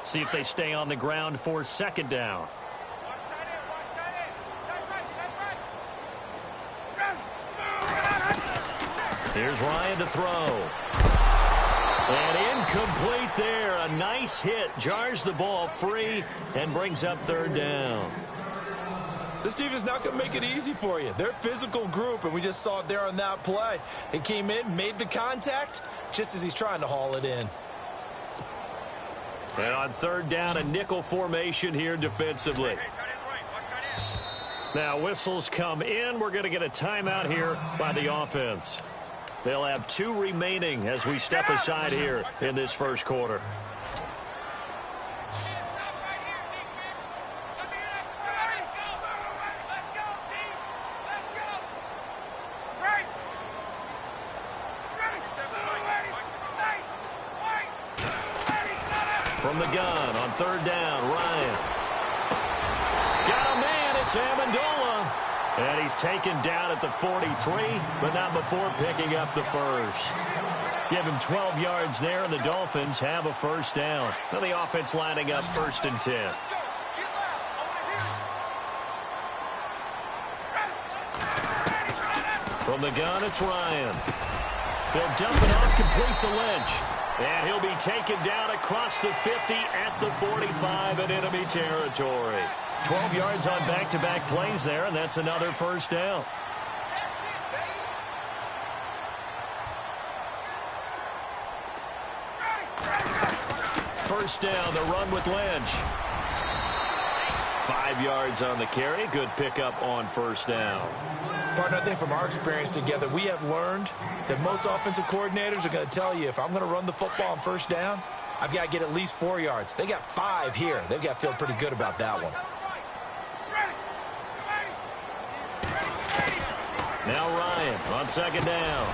See if they stay on the ground for second down. Here's Ryan to throw. And incomplete there. A nice hit. Jars the ball free and brings up third down. This team is not going to make it easy for you. They're a physical group, and we just saw it there on that play. It came in, made the contact, just as he's trying to haul it in. And on third down, a nickel formation here defensively. Now whistles come in. We're going to get a timeout here by the offense. They'll have 2 remaining as we step aside here in this first quarter. From the gun on third down, Ryan. Got a man, it's Amendola. And he's taken down at the 43, but not before picking up the first. Give him 12 yards there, and the Dolphins have a first down. Now the offense lining up 1st and 10. From the gun, it's Ryan. They'll dump it off complete to Lynch. And he'll be taken down across the 50 at the 45 in enemy territory. 12 yards on back-to-back plays there, and that's another first down. First down, the run with Lynch. 5 yards on the carry. Good pickup on first down. Partner, I think from our experience together, we have learned that most offensive coordinators are going to tell you, if I'm going to run the football on first down, I've got to get at least 4 yards. They got 5 here. They've got to feel pretty good about that one. Now Ryan on second down.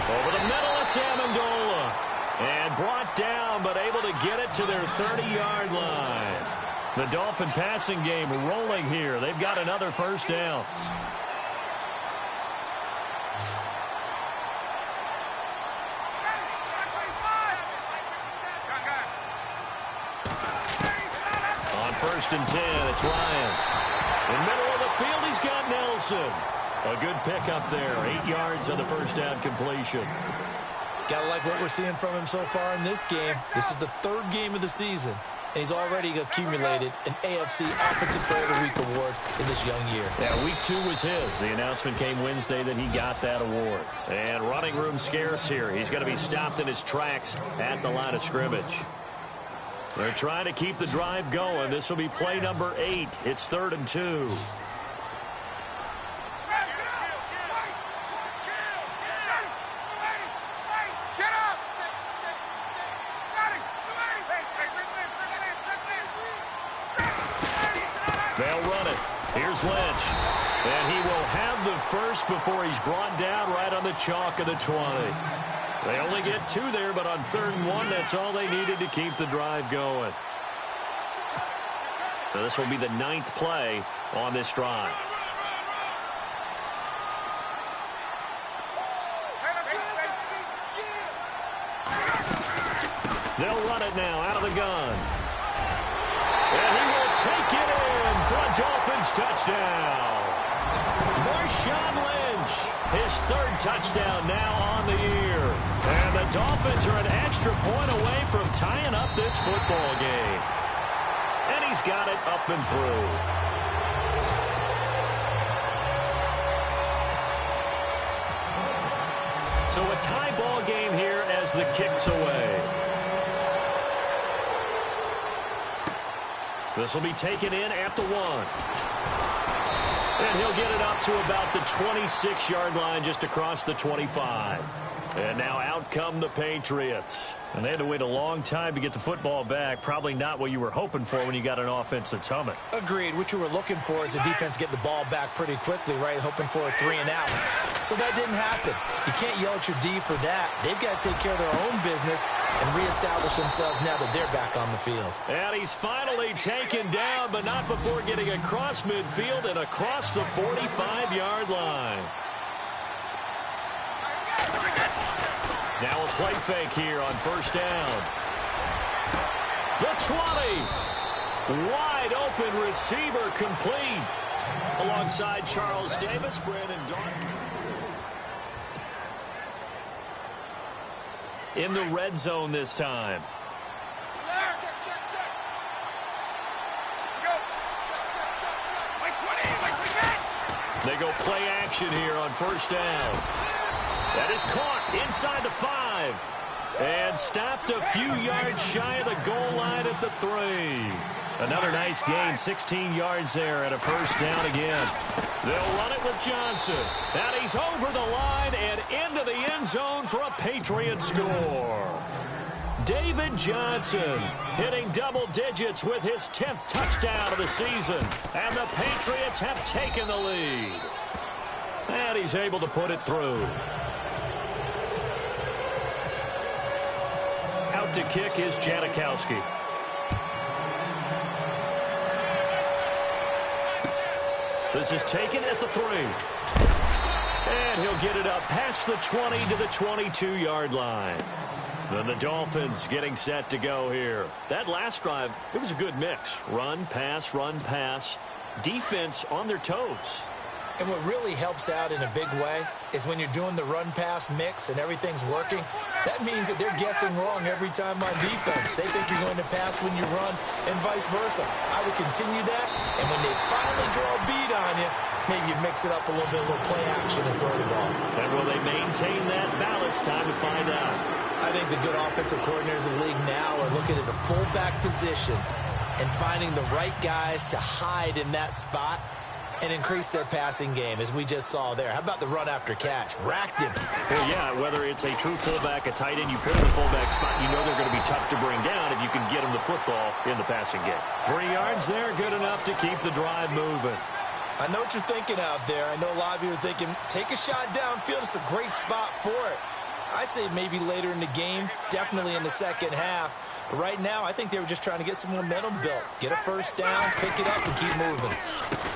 Over the middle, it's Amendola. And brought down, but able to get it to their 30-yard line. The Dolphin passing game rolling here. They've got another first down. On 1st and 10, it's Ryan. In the middle of the field, he's got Nelson. A good pickup there. 8 yards on the first down completion. Gotta like what we're seeing from him so far in this game. This is the 3rd game of the season, and he's already accumulated an AFC Offensive Player of the Week award in this young year. Yeah, week 2 was his. The announcement came Wednesday that he got that award. And running room scarce here. He's going to be stopped in his tracks at the line of scrimmage. They're trying to keep the drive going. This will be play number 8. It's 3rd and 2. They'll run it. Here's Lynch. And he will have the first before he's brought down right on the chalk of the 20. They only get 2 there, but on 3rd and 1, that's all they needed to keep the drive going. Now this will be the 9th play on this drive. They'll run it now out of the gun. And he will take it in for a Dolphins touchdown. Marshawn Lynch, his 3rd touchdown now on the year. And the Dolphins are an extra point away from tying up this football game. And he's got it up and through. So a tie ball game here as the kick's away. This will be taken in at the 1. And he'll get it up to about the 26-yard line, just across the 25. And now out come the Patriots. And they had to wait a long time to get the football back. Probably not what you were hoping for when you got an offense that's humming. Agreed. What you were looking for is the defense get the ball back pretty quickly, right? Hoping for a 3 and out. So that didn't happen. You can't yell at your D for that. They've got to take care of their own business and reestablish themselves now that they're back on the field. And he's finally taken down, but not before getting across midfield and across the 45-yard line. Now a play fake here on first down. The 20. Wide open receiver complete. Alongside Charles Davis, Brandon Gordon. In the red zone this time. They go play action here on first down. That is caught inside the 5. And stopped a few yards shy of the goal line at the 3. Another nice gain, 16 yards there and a first down again. They'll run it with Johnson. And he's over the line and into the end zone for a Patriot score. David Johnson hitting double digits with his 10th touchdown of the season. And the Patriots have taken the lead. And he's able to put it through. Out to kick is Janikowski. This is taken at the 3. And he'll get it up past the 20 to the 22-yard line. Then the Dolphins getting set to go here. That last drive, it was a good mix. Run, pass, defense on their toes. And what really helps out in a big way is when you're doing the run-pass mix and everything's working, that means that they're guessing wrong every time on defense. They think you're going to pass when you run and vice versa. I would continue that, and when they finally draw a beat on you, maybe you mix it up a little bit, a little play action and throw the ball. And will they maintain that balance? Time to find out. I think the good offensive coordinators in the league now are looking at the fullback position and finding the right guys to hide in that spot and increase their passing game, as we just saw there. How about the run after catch? Racked him. Well, yeah, whether it's a true fullback, a tight end, you put in the fullback spot, you know they're going to be tough to bring down if you can get them the football in the passing game. 3 yards there, good enough to keep the drive moving. I know what you're thinking out there. I know a lot of you are thinking, take a shot downfield. It's a great spot for it. I'd say maybe later in the game, definitely in the second half. But right now, I think they were just trying to get some momentum built. Get a first down, pick it up, and keep moving.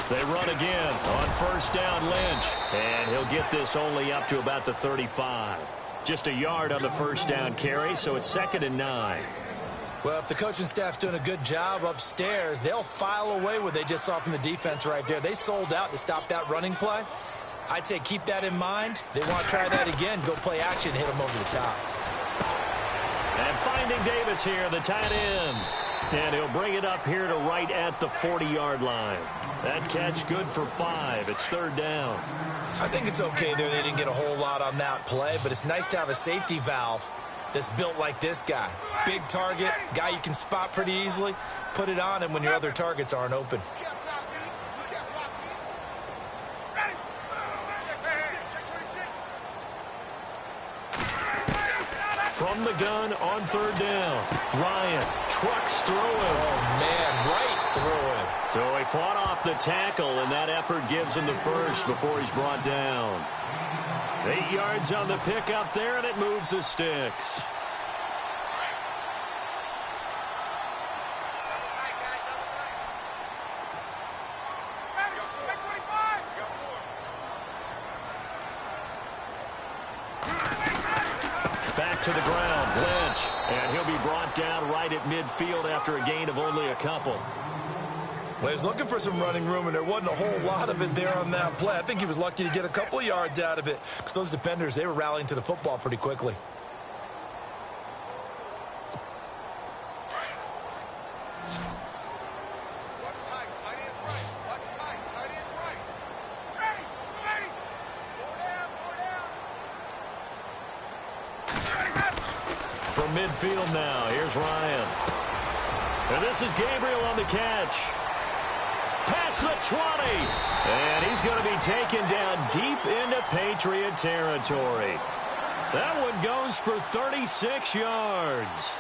They run again on first down, Lynch. And he'll get this only up to about the 35. Just a yard on the first down carry, so it's 2nd and 9. Well, if the coaching staff's doing a good job upstairs, they'll file away what they just saw from the defense right there. They sold out to stop that running play. I'd say keep that in mind. They want to try that again. Go play action, hit them over the top. And finding Davis here, the tight end. And he'll bring it up here to right at the 40-yard line. That catch good for 5. It's 3rd down. I think it's okay there. They didn't get a whole lot on that play, but it's nice to have a safety valve that's built like this guy. Big target, guy you can spot pretty easily. Put it on him when your other targets aren't open. From the gun on 3rd down. Ryan trucks through him. Oh, man, right through him. So he fought off the tackle, and that effort gives him the first before he's brought down. 8 yards on the pickup there, and it moves the sticks. Back to the ground, Lynch, and he'll be brought down right at midfield after a gain of only a couple. Well, he was looking for some running room, and there wasn't a whole lot of it there on that play. I think he was lucky to get a couple of yards out of it, because those defenders, they were rallying to the football pretty quickly. From midfield now, here's Ryan. And this is Gabriel on the catch. Past the 20. And he's going to be taken down deep into Patriot territory. That one goes for 36 yards.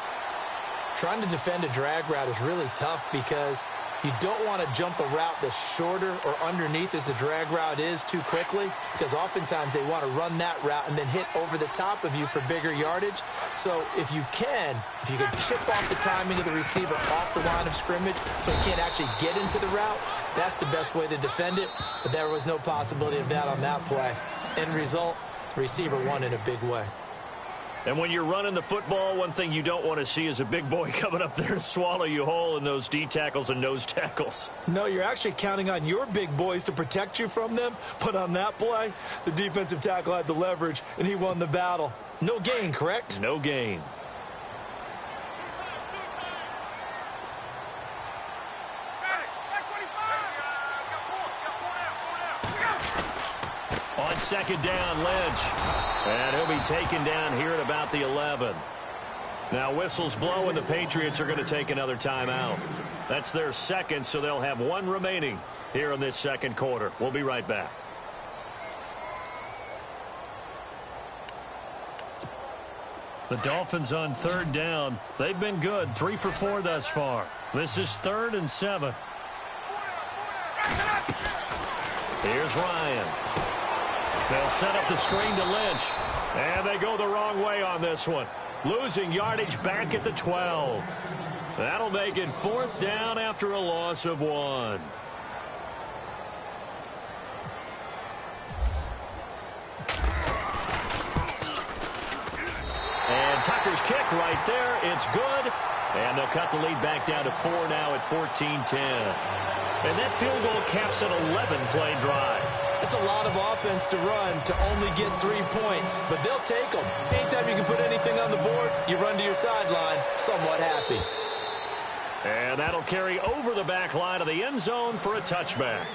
Trying to defend a drag route is really tough because you don't want to jump a route that's shorter or underneath as the drag route is too quickly, because oftentimes they want to run that route and then hit over the top of you for bigger yardage. So if you can chip off the timing of the receiver off the line of scrimmage so he can't actually get into the route, that's the best way to defend it. But there was no possibility of that on that play. End result, the receiver won in a big way. And when you're running the football, one thing you don't want to see is a big boy coming up there to swallow you whole in those D tackles and nose tackles. No, you're actually counting on your big boys to protect you from them. But on that play, the defensive tackle had the leverage, and he won the battle. No gain, correct? No gain. On second down, Lynch. And he'll be taken down here at about the 11. Now whistles blow and the Patriots are going to take another timeout. That's their second, so they'll have one remaining here in this second quarter. We'll be right back. The Dolphins on third down. They've been good, 3 for 4 thus far. This is 3rd and 7. Here's Ryan. They'll set up the screen to Lynch. And they go the wrong way on this one. Losing yardage back at the 12. That'll make it 4th down after a loss of 1. And Tucker's kick right there. It's good. And they'll cut the lead back down to 4 now at 14-10. And that field goal caps an 11-play drive. It's a lot of offense to run to only get 3 points, but they'll take them. Anytime you can put anything on the board, you run to your sideline somewhat happy. And that'll carry over the back line of the end zone for a touchback.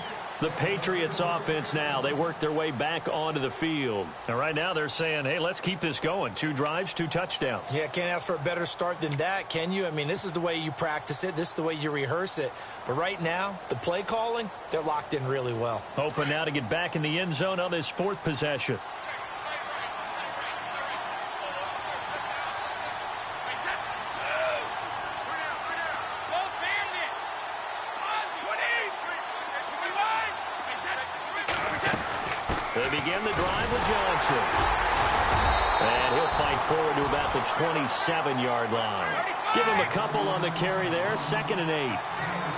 The Patriots offense now, they work their way back onto the field. And right now they're saying, hey, let's keep this going. 2 drives, 2 touchdowns. Yeah, can't ask for a better start than that, can you? I mean, this is the way you practice it. This is the way you rehearse it. But right now, the play calling, they're locked in really well. Hoping now to get back in the end zone on this 4th possession. They begin the drive with Johnson. And he'll fight forward to about the 27-yard line. Give him a couple on the carry there, 2nd and 8.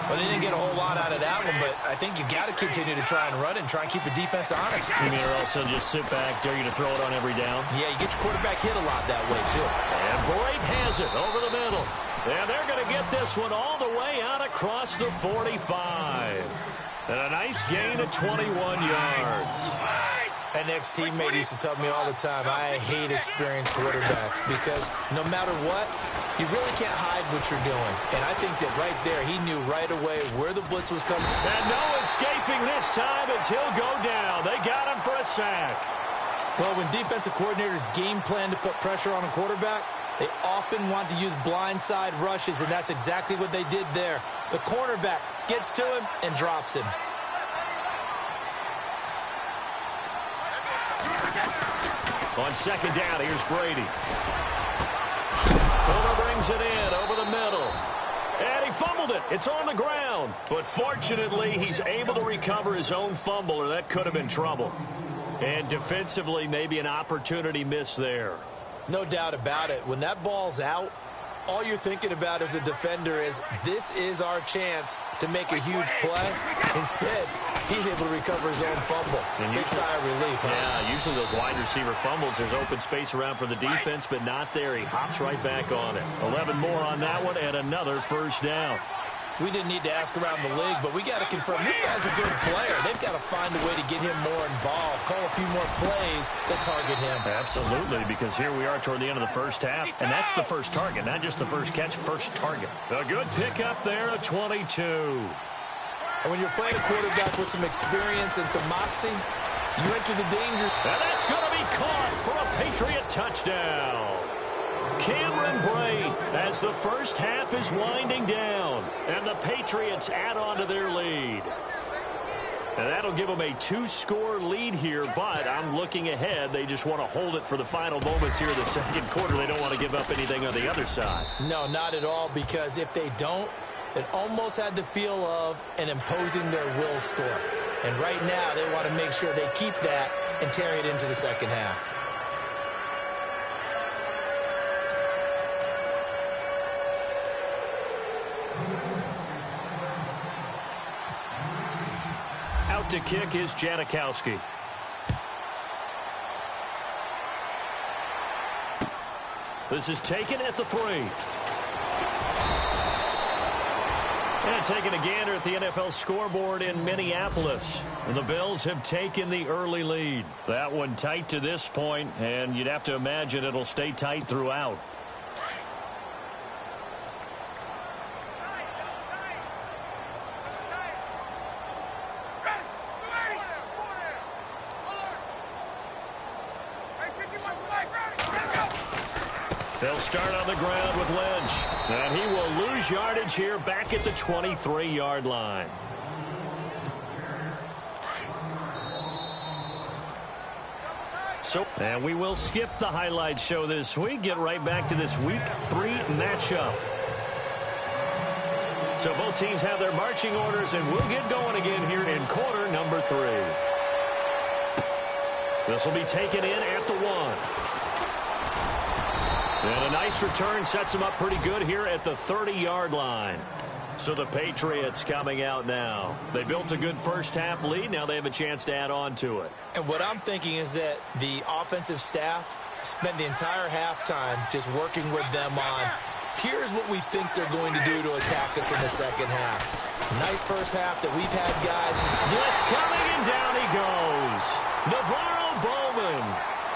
Well, they didn't get a whole lot out of that one, but I think you got to continue to try and run and try and keep the defense honest. You mean or also just sit back, dare you to throw it on every down? Yeah, you get your quarterback hit a lot that way, too. And Bright has it over the middle. And they're going to get this one all the way out across the 45. And a nice gain of 21 yards. An ex-teammate used to tell me all the time, I hate experienced quarterbacks because no matter what, you really can't hide what you're doing. And I think that right there, he knew right away where the blitz was coming. And no escaping this time as he'll go down. They got him for a sack. Well, when defensive coordinators game plan to put pressure on a quarterback, they often want to use blindside rushes, and that's exactly what they did there. The cornerback gets to him and drops him. On second down, here's Brady. Fuller brings it in over the middle. And he fumbled it. It's on the ground. But fortunately, he's able to recover his own fumble, or that could have been trouble. And defensively, maybe an opportunity missed there. No doubt about it. When that ball's out, all you're thinking about as a defender is, this is our chance to make a huge play. Instead, he's able to recover his own fumble. Big sigh of relief. Yeah, usually those wide receiver fumbles, there's open space around for the defense, but not there. He hops right back on it. 11 more on that one and another first down. We didn't need to ask around the league, but we got to confirm this guy's a good player. They've got to find a way to get him more involved, call a few more plays that target him. Absolutely, because here we are toward the end of the first half, and that's the first target, not just the first catch, first target. A good pickup there, a 22. And when you're playing a quarterback with some experience and some moxie, you enter the danger. And that's going to be caught for a Patriot touchdown. Cameron Brate as the first half is winding down, and the Patriots add on to their lead. And that'll give them a 2-score lead here, but I'm looking ahead. They just want to hold it for the final moments here in the second quarter. They don't want to give up anything on the other side. No, not at all, because if they don't, it almost had the feel of an imposing their will score. And right now, they want to make sure they keep that and carry it into the second half. Out to kick is Janikowski. This is taken at the 3. And taking a gander at the NFL scoreboard in Minneapolis. And the Bills have taken the early lead. That one tight to this point, and you'd have to imagine it'll stay tight throughout. They'll start on the ground with Lynch. And he will lose yardage here back at the 23-yard line. And we will skip the highlight show this week. Get right back to this Week 3 matchup. So both teams have their marching orders, and we'll get going again here in quarter number 3. This will be taken in at the 1. And a nice return sets them up pretty good here at the 30-yard line. So the Patriots coming out now. They built a good first-half lead. Now they have a chance to add on to it. And what I'm thinking is that the offensive staff spent the entire halftime just working with them on, here's what we think they're going to do to attack us in the second half. Nice first half that we've had, guys. Blitz coming, and down he goes. Navarro Bowman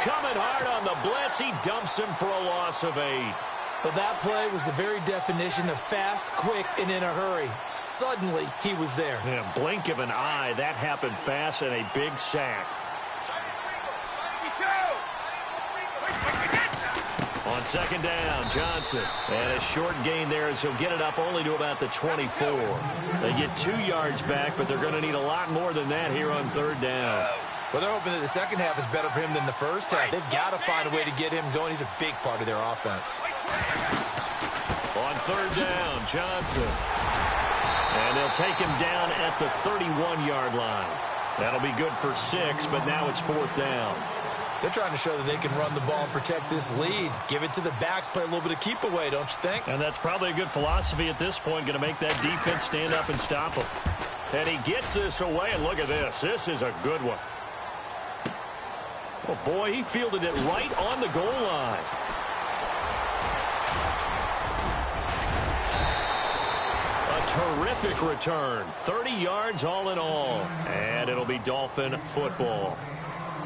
coming hard on the blitz. He dumps him for a loss of 8. But that play was the very definition of fast, quick, and in a hurry. Suddenly, he was there. Yeah, blink of an eye. That happened fast and a big sack. On second down, Johnson. And a short gain there as he'll get it up only to about the 24. They get 2 yards back, but they're going to need a lot more than that here on third down. Well, they're hoping that the second half is better for him than the first half. They've got to find a way to get him going. He's a big part of their offense. On third down, Johnson. And they'll take him down at the 31-yard line. That'll be good for 6, but now it's fourth down. They're trying to show that they can run the ball and protect this lead. Give it to the backs, play a little bit of keep away, don't you think? And that's probably a good philosophy at this point, going to make that defense stand up and stop him. And he gets this away, and look at this. This is a good one. Oh, boy, he fielded it right on the goal line. A terrific return. 30 yards all in all. And it'll be Dolphin football.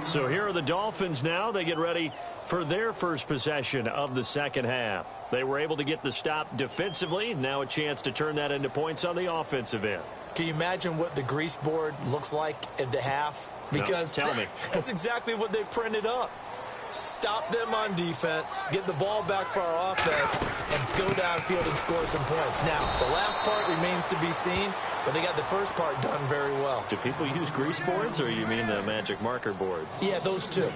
So here are the Dolphins now. They get ready for their first possession of the second half. They were able to get the stop defensively. Now a chance to turn that into points on the offensive end. Can you imagine what the grease board looks like at the half? Because no, tell me. That's exactly what they printed up. Stop them on defense, get the ball back for our offense, and go downfield and score some points. Now, the last part remains to be seen, but they got the first part done very well. Do people use grease boards, or you mean the magic marker boards? Yeah, those two.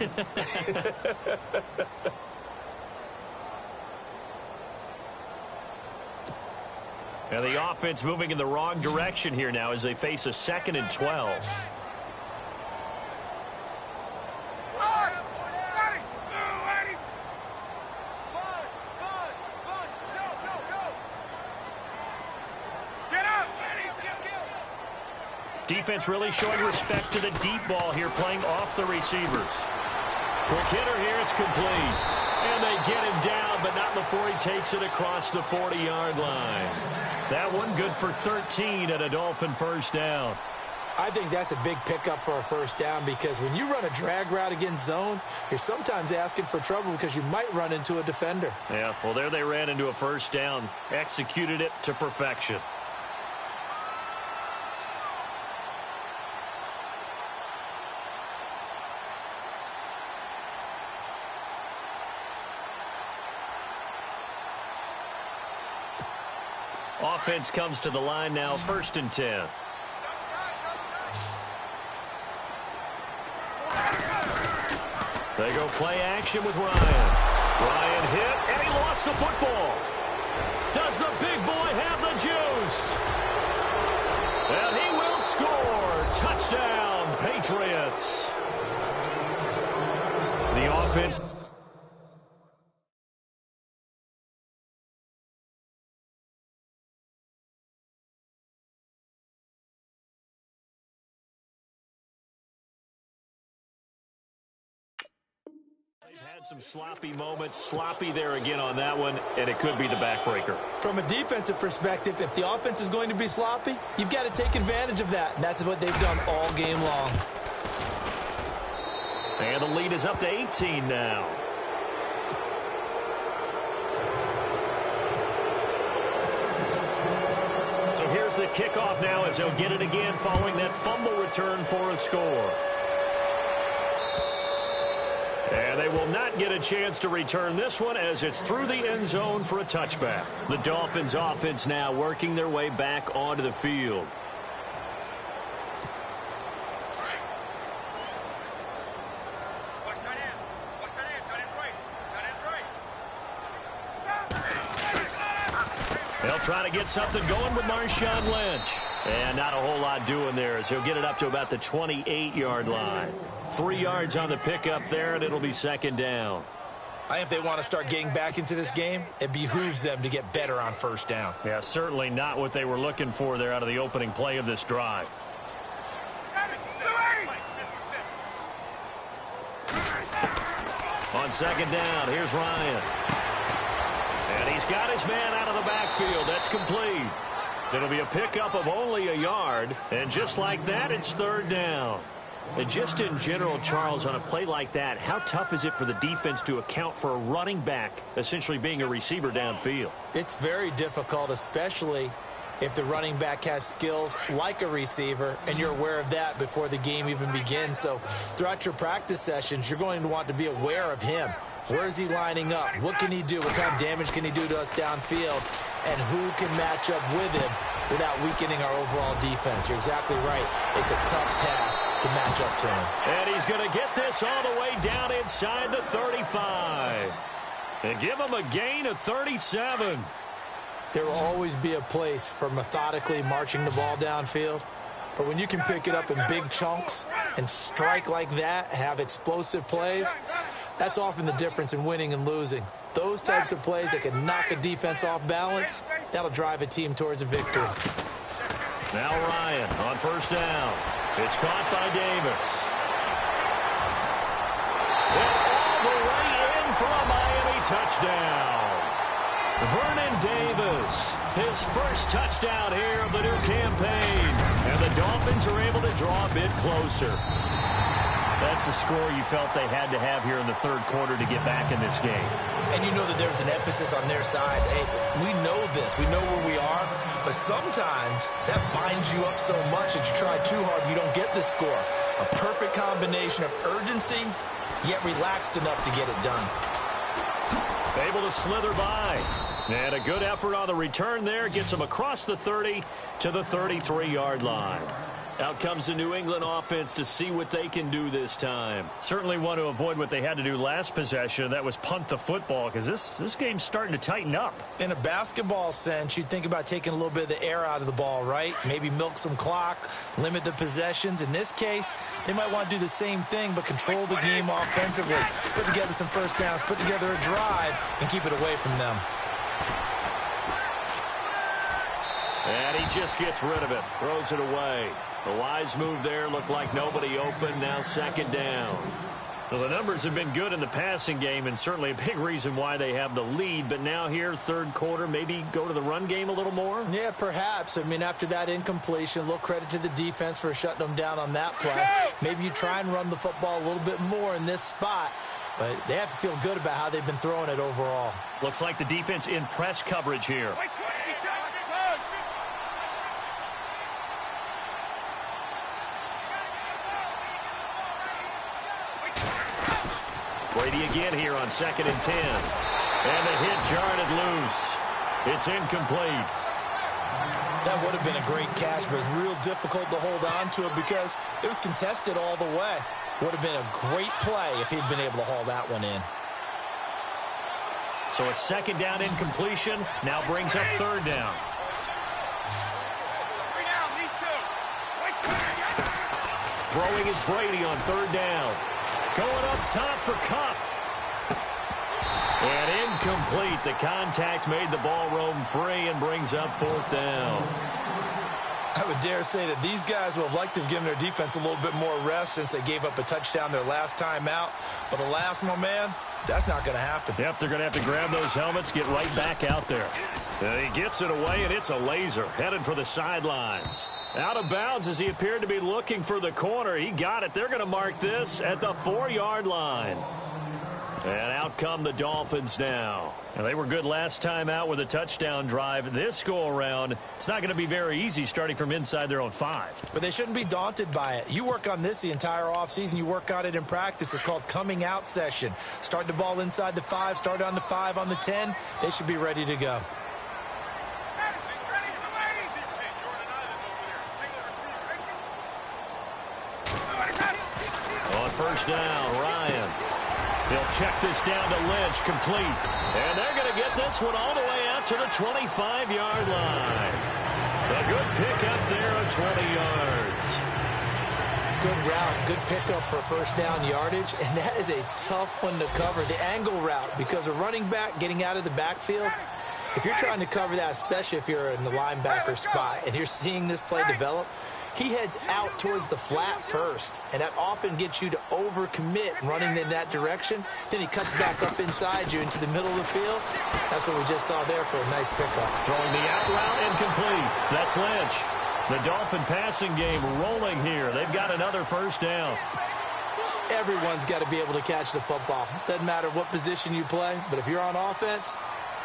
And the offense moving in the wrong direction here now as they face a 2nd and 12. Defense really showing respect to the deep ball here, playing off the receivers. Quick hitter here, it's complete. And they get him down, but not before he takes it across the 40-yard line. That one good for 13 and a Dolphin first down. I think that's a big pickup for a first down because when you run a drag route against zone, you're sometimes asking for trouble because you might run into a defender. Yeah, well, there they ran into a first down, executed it to perfection. Offense comes to the line now, 1st and 10. They go play action with Ryan. Ryan hit, and he lost the football. Does the big boy have the juice? And he will score. Touchdown, Patriots. The offense... Some sloppy moments, sloppy there again on that one, and it could be the backbreaker. From a defensive perspective, if the offense is going to be sloppy, you've got to take advantage of that, and that's what they've done all game long. And the lead is up to 18 now. So here's the kickoff now as they'll get it again following that fumble return for a score. And they will not get a chance to return this one as it's through the end zone for a touchback. The Dolphins offense now working their way back onto the field. They'll try to get something going with Marshawn Lynch. And not a whole lot doing there as he'll get it up to about the 28-yard line. 3 yards on the pickup there, and it'll be second down. I think if they want to start getting back into this game, it behooves them to get better on first down. Yeah, certainly not what they were looking for there out of the opening play of this drive. On second down, here's Ryan. And he's got his man out of the backfield. That's complete. It'll be a pickup of only a yard. And just like that, it's third down. And just in general, Charles, on a play like that, how tough is it for the defense to account for a running back essentially being a receiver downfield? It's very difficult, especially if the running back has skills like a receiver, and you're aware of that before the game even begins. So throughout your practice sessions, you're going to want to be aware of him. Where is he lining up? What can he do? What kind of damage can he do to us downfield? And who can match up with him without weakening our overall defense? You're exactly right. It's a tough task to match up to him. And he's going to get this all the way down inside the 35. And give him a gain of 37. There will always be a place for methodically marching the ball downfield. But when you can pick it up in big chunks and strike like that, have explosive plays, that's often the difference in winning and losing. Those types of plays that can knock a defense off balance, that'll drive a team towards a victory. Now Ryan on first down. It's caught by Davis. And all the way in for a Miami touchdown. Vernon Davis, his first touchdown here of the new campaign. And the Dolphins are able to draw a bit closer. That's a score you felt they had to have here in the third quarter to get back in this game. And you know that there's an emphasis on their side. Hey, we know this. We know where we are. But sometimes that binds you up so much that you try too hard, you don't get the score. A perfect combination of urgency, yet relaxed enough to get it done. Able to slither by. And a good effort on the return there. Gets him across the 30 to the 33-yard line. Out comes the New England offense to see what they can do this time. Certainly want to avoid what they had to do last possession. That was punt the football, because this game's starting to tighten up. In a basketball sense, you'd think about taking a little bit of the air out of the ball, right? Maybe milk some clock, limit the possessions. In this case, they might want to do the same thing, but control the game offensively. Put together some first downs, put together a drive, and keep it away from them. And he just gets rid of it, throws it away. The wise move there, looked like nobody open, now second down. Well, the numbers have been good in the passing game, and certainly a big reason why they have the lead. But now here, third quarter, maybe go to the run game a little more? Yeah, perhaps. I mean, after that incompletion, a little credit to the defense for shutting them down on that play. Maybe you try and run the football a little bit more in this spot. But they have to feel good about how they've been throwing it overall. Looks like the defense in press coverage here. Brady again here on 2nd and 10. And the hit jarred it loose. It's incomplete. That would have been a great catch, but it's real difficult to hold on to it because it was contested all the way. Would have been a great play if he'd been able to haul that one in. So a second down incompletion now brings up third down. Throwing is Brady on third down. Going up top for Kupp. And incomplete. The contact made the ball roam free and brings up fourth down. I would dare say that these guys will have liked to have given their defense a little bit more rest since they gave up a touchdown their last time out. But alas, my man, that's not going to happen. Yep, they're going to have to grab those helmets, get right back out there. And he gets it away, and it's a laser headed for the sidelines. Out of bounds as he appeared to be looking for the corner. He got it. They're going to mark this at the 4-yard line. And out come the Dolphins now. And they were good last time out with a touchdown drive. This go-around, it's not going to be very easy starting from inside their own 5. But they shouldn't be daunted by it. You work on this the entire offseason. You work on it in practice. It's called coming out session. Start the ball inside the 5, start on the 5, on the 10. They should be ready to go. On first down, Ryan. He'll check this down to Lynch, complete. And they're going to get this one all the way out to the 25-yard line. A good pickup there of 20 yards. Good route, good pickup for first down yardage, and that is a tough one to cover. The angle route, because a running back getting out of the backfield, if you're trying to cover that, especially if you're in the linebacker spot, and you're seeing this play develop, he heads out towards the flat first, and that often gets you to overcommit running in that direction. Then he cuts back up inside you into the middle of the field. That's what we just saw there for a nice pickup. Throwing the out route incomplete. That's Lynch. The Dolphin passing game rolling here. They've got another first down. Everyone's got to be able to catch the football. Doesn't matter what position you play, but if you're on offense,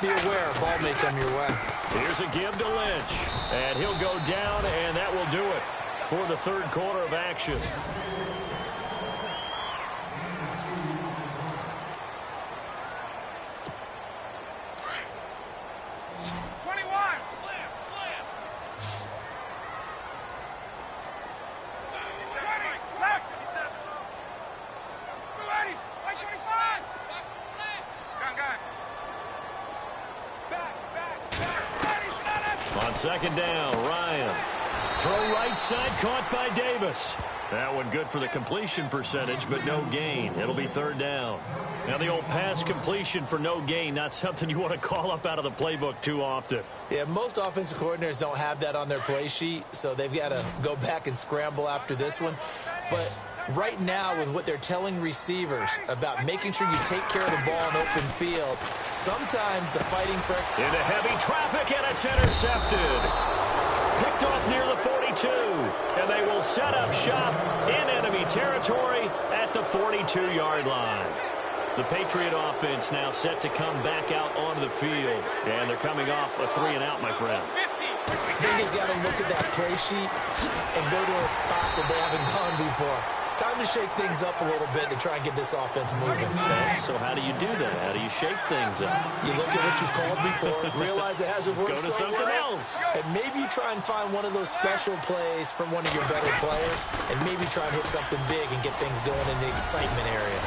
be aware a ball may come your way. Here's a give to Lynch, and he'll go down, and that will do it for the third quarter of action. On second down, Ryan. Throw right side, caught by Davis. That one good for the completion percentage, but no gain. It'll be third down. Now the old pass completion for no gain, not something you want to call up out of the playbook too often. Yeah, most offensive coordinators don't have that on their play sheet, so they've got to go back and scramble after this one. But right now, with what they're telling receivers about making sure you take care of the ball in open field, sometimes the fighting for... Into heavy traffic, and it's intercepted. Picked off near the 42, and they will set up shop in enemy territory at the 42-yard line. The Patriot offense now set to come back out onto the field, and they're coming off a 3-and-out, my friend. I think they've got to look at that play sheet and go to a spot that they haven't gone before. Time to shake things up a little bit to try and get this offense moving. Okay, so how do you do that? How do you shake things up? You look at what you've called before, realize it hasn't worked Go to something else. and maybe you try and find one of those special plays from one of your better players, and maybe try and hit something big and get things going in the excitement area.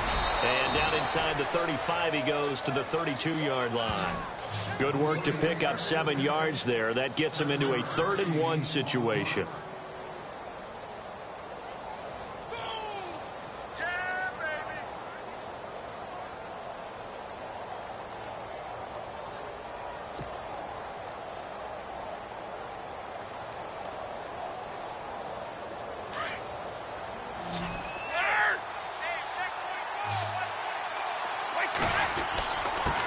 And down inside the 35, he goes to the 32-yard line. Good work to pick up 7 yards there. That gets him into a 3rd-and-1 situation.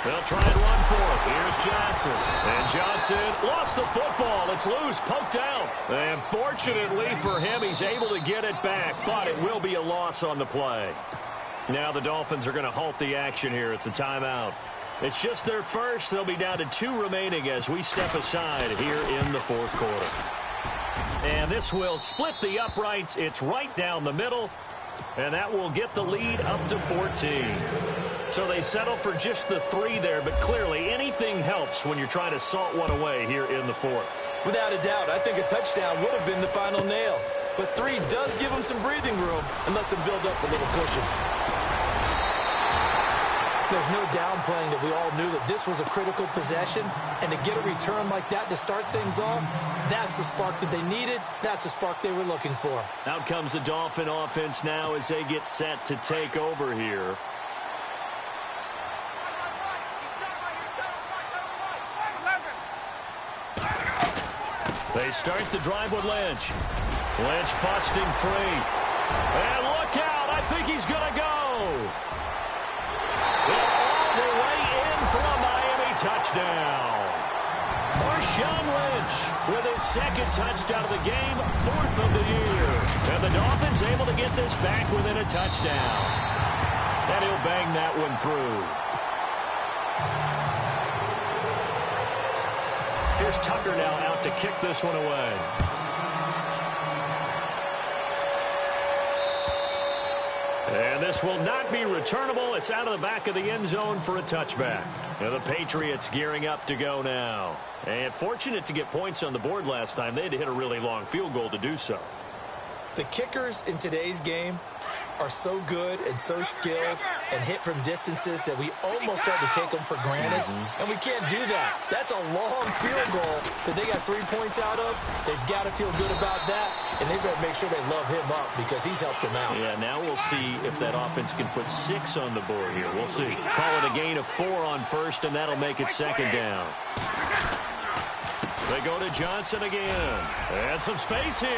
They'll try and run for it. Here's Johnson. And Johnson lost the football. It's loose, poked out. And fortunately for him, he's able to get it back, but it will be a loss on the play. Now the Dolphins are going to halt the action here. It's a timeout. It's just their first. They'll be down to 2 remaining as we step aside here in the 4th quarter. And this will split the uprights. It's right down the middle. And that will get the lead up to 14. So they settle for just the 3 there, but clearly anything helps when you're trying to salt one away here in the 4th. Without a doubt, I think a touchdown would have been the final nail. But 3 does give them some breathing room and lets them build up a little cushion. There's no downplaying that we all knew that this was a critical possession, and to get a return like that to start things off, that's the spark that they needed. That's the spark they were looking for. Out comes the Dolphin offense now as they get set to take over here. They They start the drive with Lynch. Lynch busting free. And look out. I think he's going to go. And all the way in for a Miami touchdown. Marshawn Lynch with his second touchdown of the game, 4th of the year. And the Dolphins able to get this back within a touchdown. And he'll bang that one through. Here's Tucker now out to kick this one away. And this will not be returnable. It's out of the back of the end zone for a touchback. And the Patriots gearing up to go now. And fortunate to get points on the board last time. They had to hit a really long field goal to do so. The kickers in today's game are so good and so skilled and hit from distances that we almost start to take them for granted. And we can't do that. That's a long field goal that they got 3 points out of. They've got to feel good about that, and they better make sure they love him up because he's helped them out. Yeah, now we'll see if that offense can put 6 on the board here. We'll see. Call it a gain of 4 on first, and that'll make it second down. They go to Johnson again. And some space here.